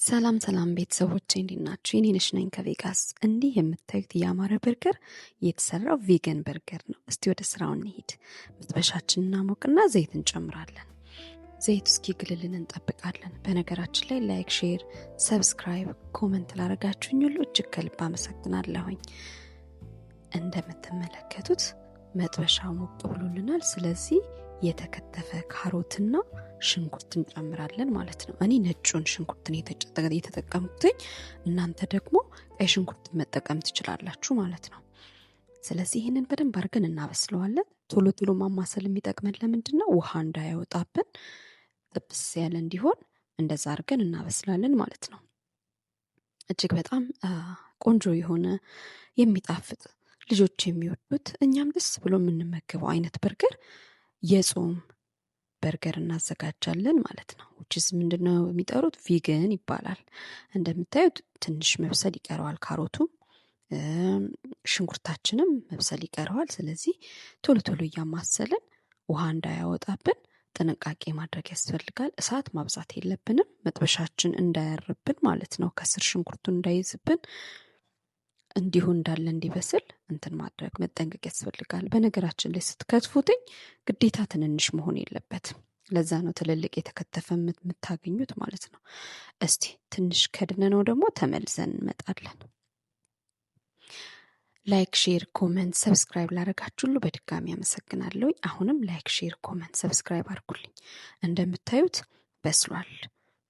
ሰላም ሰላም ቤተሰቦቼ እንዴት ናችሁ? የኔ ነሽ ነኝ ከቬጋስ። እንዲህ የምታዩት ያማረ በርገር የተሰራው ቪገን በርገር ነው። እስቲ ወደ ስራው እንሂድ። መጥበሻችንን እናሞቅና ዘይት እንጨምራለን። ዘይቱ እስኪግልልን እንጠብቃለን። በነገራችን ላይ ላይክ፣ ሼር፣ ሰብስክራይብ፣ ኮመንት ላደረጋችሁኝ ሁሉ እጅግ ከልብ አመሰግናለሁኝ። እንደምትመለከቱት መጥበሻው ሞቅ ብሎልናል። ስለዚህ የተከተፈ ካሮትና ሽንኩርት እንጨምራለን ማለት ነው። እኔ ነጩን ሽንኩርትን የተጠቀምኩት፣ እናንተ ደግሞ ቀይ ሽንኩርት መጠቀም ትችላላችሁ ማለት ነው። ስለዚህ ይህንን በደንብ አድርገን እናበስለዋለን። ቶሎ ቶሎ ማማሰል የሚጠቅመን ለምንድን ነው? ውሃ እንዳያወጣብን ጥብስ ያለ እንዲሆን እንደዛ አድርገን እናበስላለን ማለት ነው። እጅግ በጣም ቆንጆ የሆነ የሚጣፍጥ ልጆች የሚወዱት እኛም ደስ ብሎ የምንመገበው አይነት በርገር የጾም በርገር እናዘጋጃለን ማለት ነው። ውጭስ ምንድነው የሚጠሩት? ቪገን ይባላል። እንደምታዩት ትንሽ መብሰል ይቀረዋል። ካሮቱም ሽንኩርታችንም መብሰል ይቀረዋል። ስለዚህ ቶሎ ቶሎ እያማሰልን ውሃ እንዳያወጣብን ጥንቃቄ ማድረግ ያስፈልጋል። እሳት ማብዛት የለብንም፣ መጥበሻችን እንዳያርብን ማለት ነው። ከስር ሽንኩርቱ እንዳይዝብን እንዲሁ እንዳለ እንዲበስል እንትን ማድረግ መጠንቀቅ ያስፈልጋል። በነገራችን ላይ ስትከትፉትኝ ግዴታ ትንንሽ መሆን የለበትም። ለዛ ነው ትልልቅ የተከተፈ የምታገኙት ማለት ነው። እስቲ ትንሽ ከድነነው ደግሞ ተመልሰን እንመጣለን። ላይክ፣ ሼር፣ ኮመንት፣ ሰብስክራይብ ላደረጋችሁ ሁሉ በድጋሚ አመሰግናለሁ። አሁንም ላይክ፣ ሼር፣ ኮመንት፣ ሰብስክራይብ አድርጉልኝ። እንደምታዩት በስሏል።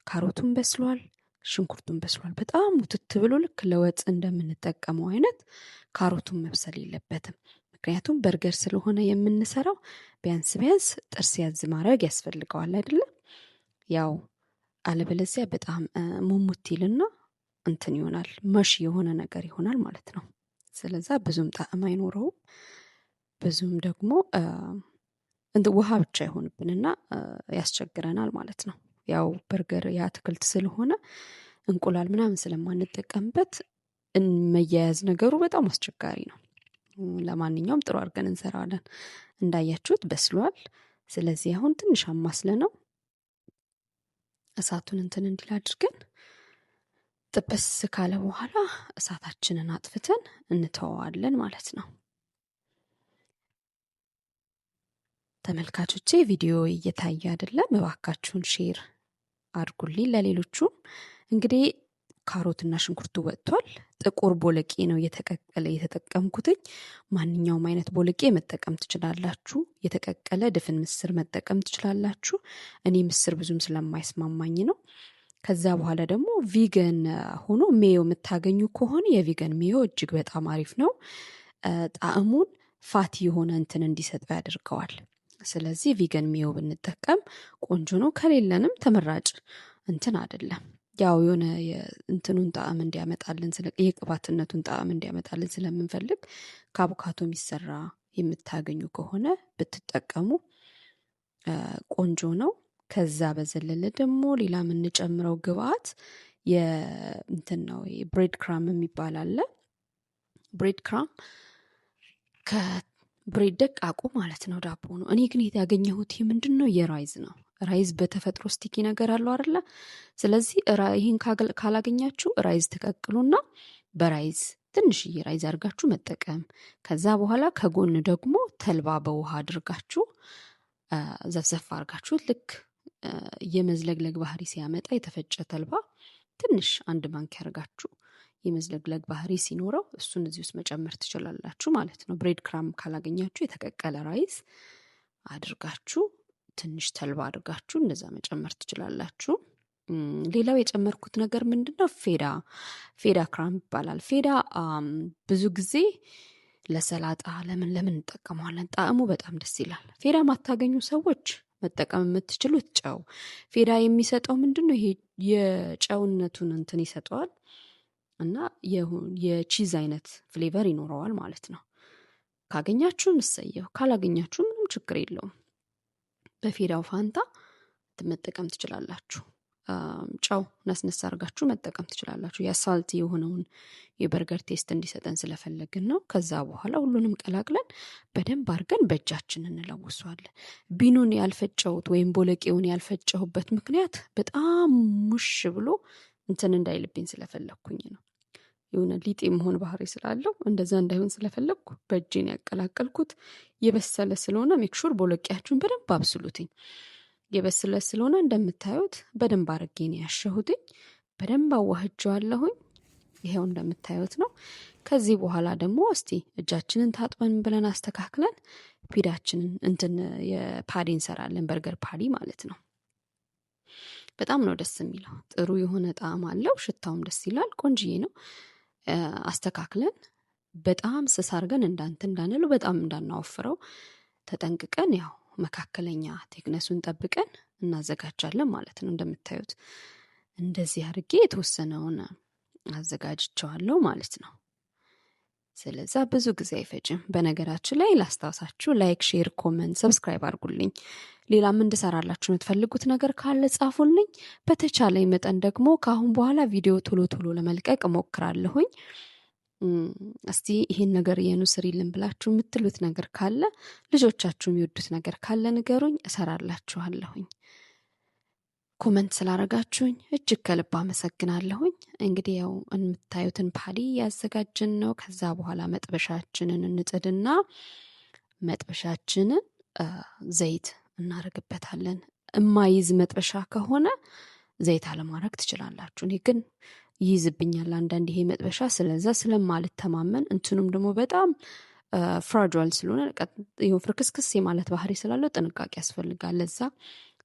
ካሮቱም በስሏል። ሽንኩርቱን በስሏል። በጣም ሙትት ብሎ ልክ ለወጥ እንደምንጠቀመው አይነት ካሮቱን መብሰል የለበትም። ምክንያቱም በርገር ስለሆነ የምንሰራው ቢያንስ ጥርስ ያዝ ማድረግ ያስፈልገዋል አይደለም? ያው አለበለዚያ በጣም ሙሙቲልና እንትን ይሆናል፣ መሽ የሆነ ነገር ይሆናል ማለት ነው። ስለዛ ብዙም ጣዕም አይኖረውም። ብዙም ደግሞ ውሃ ብቻ ይሆንብንና ያስቸግረናል ማለት ነው። ያው በርገር የአትክልት ስለሆነ እንቁላል ምናምን ስለማንጠቀምበት መያያዝ ነገሩ በጣም አስቸጋሪ ነው። ለማንኛውም ጥሩ አድርገን እንሰራለን። እንዳያችሁት በስሏል። ስለዚህ አሁን ትንሽ አማስለ ነው እሳቱን እንትን እንዲል አድርገን ጥበስ ካለ በኋላ እሳታችንን አጥፍተን እንተዋዋለን ማለት ነው። ተመልካቾቼ ቪዲዮ እየታየ አይደለም፣ እባካችሁን ሼር አድርጉልኝ ለሌሎቹም። እንግዲህ ካሮትና ሽንኩርቱ ወጥቷል። ጥቁር ቦለቄ ነው የተቀቀለ የተጠቀምኩትኝ። ማንኛውም አይነት ቦለቄ መጠቀም ትችላላችሁ። የተቀቀለ ድፍን ምስር መጠቀም ትችላላችሁ። እኔ ምስር ብዙም ስለማይስማማኝ ነው። ከዛ በኋላ ደግሞ ቪገን ሆኖ ሜዮ የምታገኙ ከሆነ የቪገን ሜዮ እጅግ በጣም አሪፍ ነው። ጣዕሙን ፋቲ የሆነ እንትን እንዲሰጠው ያደርገዋል። ስለዚህ ቪገን ሜዮ ብንጠቀም ቆንጆ ነው። ከሌለንም ተመራጭ እንትን አይደለም። ያው የሆነ እንትኑን ጣዕም እንዲያመጣልን የቅባትነቱን ጣዕም እንዲያመጣልን ስለምንፈልግ ከአቮካዶ የሚሰራ የምታገኙ ከሆነ ብትጠቀሙ ቆንጆ ነው። ከዛ በዘለለ ደግሞ ሌላ የምንጨምረው ግብአት እንትን ነው፣ ብሬድ ክራም የሚባል አለ። ብሬድ ክራም ብሬድ ደቃቁ ማለት ነው፣ ዳቦ ነው። እኔ ግን ያገኘሁት ምንድን ነው? የራይዝ ነው። ራይዝ በተፈጥሮ ስቲኪ ነገር አለው አይደለ? ስለዚህ ይህን ካላገኛችሁ ራይዝ ተቀቅሉና በራይዝ ትንሽዬ ራይዝ አድርጋችሁ መጠቀም። ከዛ በኋላ ከጎን ደግሞ ተልባ በውሃ አድርጋችሁ ዘፍዘፍ አድርጋችሁ ልክ የመዝለግለግ ባህሪ ሲያመጣ የተፈጨ ተልባ ትንሽ 1 ማንኪያ አድርጋችሁ የመዝለግለግ ባህሪ ሲኖረው እሱን እዚህ ውስጥ መጨመር ትችላላችሁ ማለት ነው። ብሬድ ክራም ካላገኛችሁ የተቀቀለ ራይዝ አድርጋችሁ ትንሽ ተልባ አድርጋችሁ እንደዛ መጨመር ትችላላችሁ። ሌላው የጨመርኩት ነገር ምንድነው? ፌዳ ክራም ይባላል። ፌዳ ብዙ ጊዜ ለሰላጣ ለምን እንጠቀመዋለን። ጣዕሙ በጣም ደስ ይላል። ፌዳ ማታገኙ ሰዎች መጠቀም የምትችሉት ጨው። ፌዳ የሚሰጠው ምንድነው? ይሄ የጨውነቱን እንትን ይሰጠዋል እና የቺዝ አይነት ፍሌቨር ይኖረዋል ማለት ነው። ካገኛችሁ እሰየው፣ ካላገኛችሁ ምንም ችግር የለውም። በፌዳው ፋንታ መጠቀም ትችላላችሁ። ጨው ነስነስ አድርጋችሁ መጠቀም ትችላላችሁ። የሳልቲ የሆነውን የበርገር ቴስት እንዲሰጠን ስለፈለግን ነው። ከዛ በኋላ ሁሉንም ቀላቅለን በደንብ አድርገን በእጃችን እንለውሰዋለን። ቢኑን ያልፈጨሁት ወይም ቦለቄውን ያልፈጨሁበት ምክንያት በጣም ሙሽ ብሎ እንትን እንዳይልብኝ ስለፈለኩኝ ነው። የሆነ ሊጥ መሆን ባህሪ ስላለው እንደዛ እንዳይሆን ስለፈለኩ በእጄን ያቀላቀልኩት። የበሰለ ስለሆነ ሜክሹር ቦሎቄያችሁን በደንብ አብስሉትኝ። የበሰለ ስለሆነ እንደምታዩት በደንብ አድርጌ ነው ያሸሁትኝ። በደንብ አዋህጀዋለሁኝ። ይሄው እንደምታዩት ነው። ከዚህ በኋላ ደግሞ እስቲ እጃችንን ታጥበን ብለን አስተካክለን ፒዳችንን እንትን የፓዲ እንሰራለን። በርገር ፓዲ ማለት ነው። በጣም ነው ደስ የሚለው። ጥሩ የሆነ ጣዕም አለው። ሽታውም ደስ ይላል። ቆንጅዬ ነው። አስተካክለን በጣም ስስ አድርገን እንዳንለው በጣም እንዳናወፍረው ተጠንቅቀን ያው መካከለኛ ቴክነሱን ጠብቀን እናዘጋጃለን ማለት ነው። እንደምታዩት እንደዚህ አድርጌ የተወሰነውን አዘጋጅቸዋለሁ ማለት ነው። ስለዛ ብዙ ጊዜ አይፈጅም። በነገራችን ላይ ላስታውሳችሁ፣ ላይክ፣ ሼር፣ ኮመንት፣ ሰብስክራይብ አድርጉልኝ። ሌላም እንድሰራላችሁ የምትፈልጉት ነገር ካለ ጻፉልኝ። በተቻለኝ መጠን ደግሞ ከአሁን በኋላ ቪዲዮ ቶሎ ቶሎ ለመልቀቅ እሞክራለሁኝ። እስቲ ይሄን ነገር የኑ ስሪልን ብላችሁ የምትሉት ነገር ካለ፣ ልጆቻችሁ የሚወዱት ነገር ካለ ንገሩኝ፣ እሰራላችኋለሁኝ። ኮመንት ስላረጋችሁኝ እጅግ ከልብ አመሰግናለሁኝ። እንግዲህ ያው የምታዩትን ፓዲ ያዘጋጅን ነው። ከዛ በኋላ መጥበሻችንን እንጥድና መጥበሻችንን ዘይት እናረግበታለን። እማይዝ መጥበሻ ከሆነ ዘይት አለማድረግ ትችላላችሁ። እኔ ግን ይይዝብኛል አንዳንድ ይሄ መጥበሻ። ስለዛ ስለማልተማመን እንትኑም ደግሞ በጣም ፍራጃይል ስለሆነ ፍርክስክስ ማለት ባህሪ ስላለው ጥንቃቄ ያስፈልጋል። ለዛ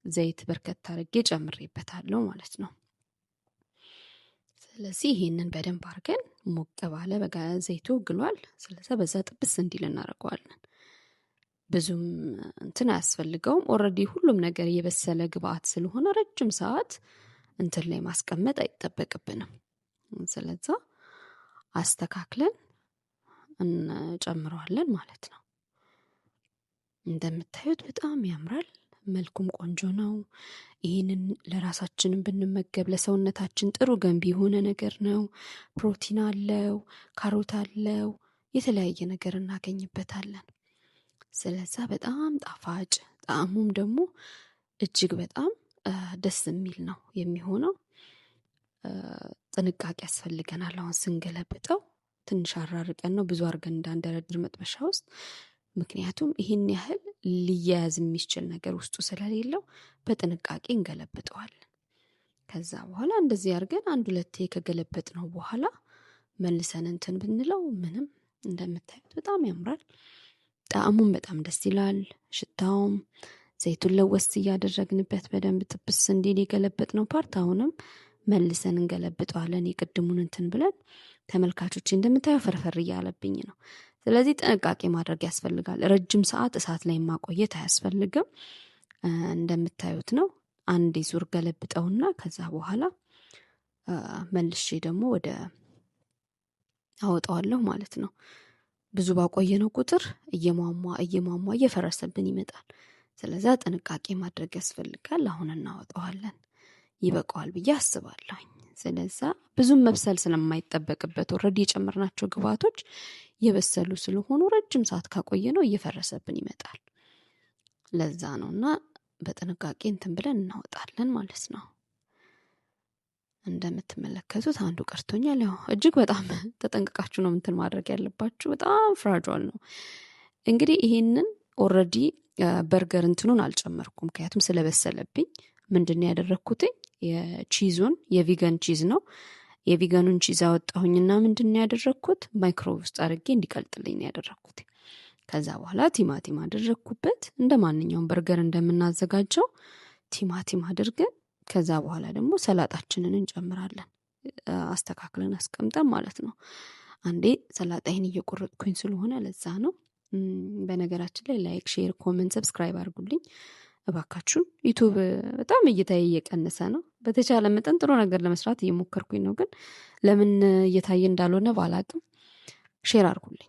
ዘይት በርከት አድርጌ ጨምሬበታለሁ ማለት ነው። ስለዚህ ይሄንን በደንብ አድርገን ሞቅ ባለ ዘይቱ ግሏል። ስለዚህ በዛ ጥብስ እንዲል እናደርገዋለን። ብዙም እንትን አያስፈልገውም። ኦልሬዲ ሁሉም ነገር የበሰለ ግብአት ስለሆነ ረጅም ሰዓት እንትን ላይ ማስቀመጥ አይጠበቅብንም። ስለዚህ አስተካክለን እንጨምረዋለን ማለት ነው። እንደምታዩት በጣም ያምራል። መልኩም ቆንጆ ነው። ይህንን ለራሳችንን ብንመገብ ለሰውነታችን ጥሩ ገንቢ የሆነ ነገር ነው። ፕሮቲን አለው፣ ካሮት አለው፣ የተለያየ ነገር እናገኝበታለን። ስለዛ በጣም ጣፋጭ፣ ጣዕሙም ደግሞ እጅግ በጣም ደስ የሚል ነው የሚሆነው። ጥንቃቄ ያስፈልገናል። አሁን ስንገለብጠው ትንሽ አራርቀን ነው፣ ብዙ አድርገን እንዳንደረድር መጥበሻ ውስጥ። ምክንያቱም ይህን ያህል ሊያያዝ የሚችል ነገር ውስጡ ስለሌለው በጥንቃቄ እንገለብጠዋለን። ከዛ በኋላ እንደዚህ አድርገን 1-2 ከገለበጥ ነው በኋላ መልሰን እንትን ብንለው ምንም እንደምታዩት በጣም ያምራል። ጣዕሙም በጣም ደስ ይላል። ሽታውም ዘይቱን ለወስ እያደረግንበት በደንብ ጥብስ እንዲል የገለበጥ ነው ፓርት አሁንም መልሰን እንገለብጠዋለን። የቅድሙን እንትን ብለን ተመልካቾች እንደምታየው ፈርፈር እያለብኝ ነው። ስለዚህ ጥንቃቄ ማድረግ ያስፈልጋል። ረጅም ሰዓት እሳት ላይ ማቆየት አያስፈልግም። እንደምታዩት ነው። አንድ ዙር ገለብጠውና ከዛ በኋላ መልሼ ደግሞ ወደ አወጣዋለሁ ማለት ነው። ብዙ ባቆየነው ቁጥር እየሟሟ እየፈረሰብን ይመጣል። ስለዛ ጥንቃቄ ማድረግ ያስፈልጋል። አሁን እናወጣዋለን። ይበቃዋል ብዬ አስባለሁ። ስለዛ ብዙም መብሰል ስለማይጠበቅበት ኦልሬዲ የጨመርናቸው ግብአቶች የበሰሉ ስለሆኑ ረጅም ሰዓት ካቆየነው እየፈረሰብን ይመጣል። ለዛ ነውና በጥንቃቄ እንትን ብለን እናወጣለን ማለት ነው። እንደምትመለከቱት አንዱ ቀርቶኛል። ያው እጅግ በጣም ተጠንቅቃችሁ ነው እንትን ማድረግ ያለባችሁ። በጣም ፍራጃይል ነው። እንግዲህ ይሄንን ኦልሬዲ በርገር እንትኑን አልጨመርኩም፣ ምክንያቱም ስለበሰለብኝ። ምንድን ያደረኩትኝ የቺዙን የቪገን ቺዝ ነው። የቪገኑን ቺዝ አወጣሁኝና ምንድን ያደረኩት ማይክሮዌቭ ውስጥ አድርጌ እንዲቀልጥልኝ ያደረኩት። ከዛ በኋላ ቲማቲም አደረኩበት። እንደ ማንኛውም በርገር እንደምናዘጋጀው ቲማቲም አድርገን ከዛ በኋላ ደግሞ ሰላጣችንን እንጨምራለን። አስተካክለን አስቀምጠን ማለት ነው። አንዴ ሰላጣይን እየቆረጥኩኝ ስለሆነ ለዛ ነው። በነገራችን ላይ ላይክ፣ ሼር፣ ኮመንት፣ ሰብስክራይብ አድርጉልኝ እባካችሁን። ዩቲዩብ በጣም እየታየ እየቀነሰ ነው። በተቻለ መጠን ጥሩ ነገር ለመስራት እየሞከርኩኝ ነው፣ ግን ለምን እየታየ እንዳልሆነ ባላቅም ሼር አድርጉልኝ።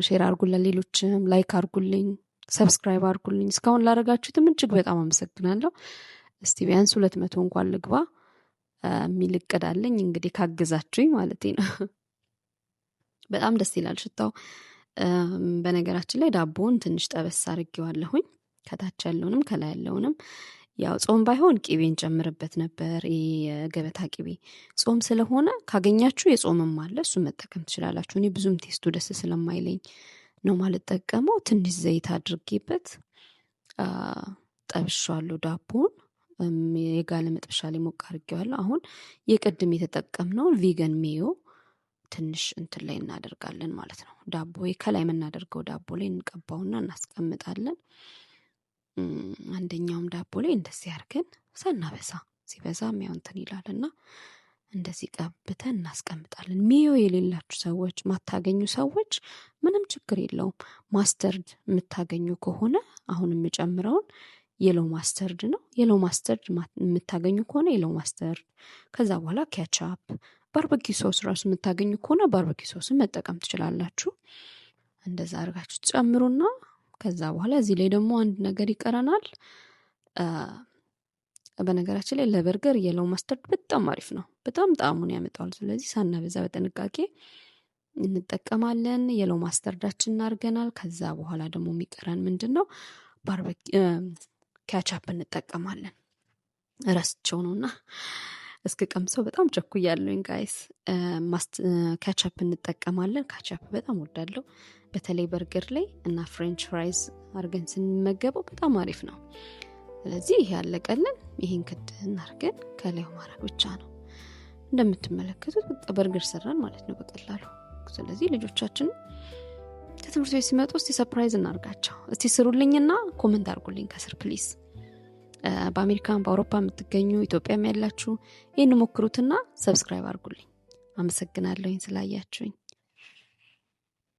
ሼር አድርጉልን፣ ሌሎችም ላይክ አድርጉልኝ፣ ሰብስክራይብ አድርጉልኝ። እስካሁን ላደረጋችሁትም እጅግ በጣም አመሰግናለሁ። እስቲ ቢያንስ 200 እንኳን ልግባ የሚል እቅድ አለኝ። እንግዲህ ካገዛችሁኝ ማለት ነው። በጣም ደስ ይላል ሽታው። በነገራችን ላይ ዳቦውን ትንሽ ጠበስ አድርጌዋለሁኝ። ከታች ያለውንም ከላይ ያለውንም ያው ጾም ባይሆን ቂቤን ጨምርበት ነበር። የገበታ ቂቤ ጾም ስለሆነ ካገኛችሁ የጾምም አለ እሱ መጠቀም ትችላላችሁ። እኔ ብዙም ቴስቱ ደስ ስለማይለኝ ነው ማልጠቀመው። ትንሽ ዘይት አድርጌበት ጠብሻለሁ ዳቦን። የጋለ መጥበሻ ላይ ሞቅ አድርጌዋለሁ። አሁን የቅድም የተጠቀምነው ቪገን ሜዮ ትንሽ እንትን ላይ እናደርጋለን ማለት ነው። ዳቦ ከላይ የምናደርገው ዳቦ ላይ እንቀባውና እናስቀምጣለን። አንደኛውም ዳቦ ላይ እንደዚህ አድርገን ሳናበዛ ሲበዛም ያው እንትን ይላልና እንደዚህ ቀብተን እናስቀምጣለን። ሜዮ የሌላችሁ ሰዎች ማታገኙ ሰዎች ምንም ችግር የለውም። ማስተርድ የምታገኙ ከሆነ አሁን የምጨምረውን የሎ ማስተርድ ነው። የሎ ማስተርድ የምታገኙ ከሆነ የሎ ማስተርድ፣ ከዛ በኋላ ኬቻፕ፣ ባርበኪው ሶስ ራሱ የምታገኙ ከሆነ ባርበኪው ሶስን መጠቀም ትችላላችሁ። እንደዛ አድርጋችሁ ጨምሩና ከዛ በኋላ እዚህ ላይ ደግሞ አንድ ነገር ይቀረናል። በነገራችን ላይ ለበርገር የሎ ማስተርድ በጣም አሪፍ ነው። በጣም ጣዕሙን ያመጣዋል። ስለዚህ ሳናበዛ በጥንቃቄ እንጠቀማለን። የሎ ማስተርዳችን እናርገናል። ከዛ በኋላ ደግሞ የሚቀረን ምንድነው? ኬቻፕ እንጠቀማለን። ረስቸው ነውና እስከ ቀምሰው በጣም ቸኩያለሁኝ ጋይስ። ኬቻፕ እንጠቀማለን። ኬቻፕ በጣም ወዳለሁ። በተለይ በርገር ላይ እና ፍሬንች ፍራይዝ አርገን ስንመገበው በጣም አሪፍ ነው። ስለዚህ ይሄ ያለቀልን። ይሄን ክድ እናርገን ከላይ ማድረግ ብቻ ነው። እንደምትመለከቱት በቃ በርገር ሰራን ማለት ነው በቀላሉ። ስለዚህ ልጆቻችን ከትምህርት ቤት ሲመጡ እስቲ ሰርፕራይዝ እናርጋቸው። እስቲ ስሩልኝና ኮሜንት አድርጉልኝ ከስር ፕሊዝ። በአሜሪካን በአውሮፓ የምትገኙ ኢትዮጵያም ያላችሁ ይሄን ሞክሩትና ሰብስክራይብ አድርጉልኝ። አመሰግናለሁኝ ስላያችሁኝ።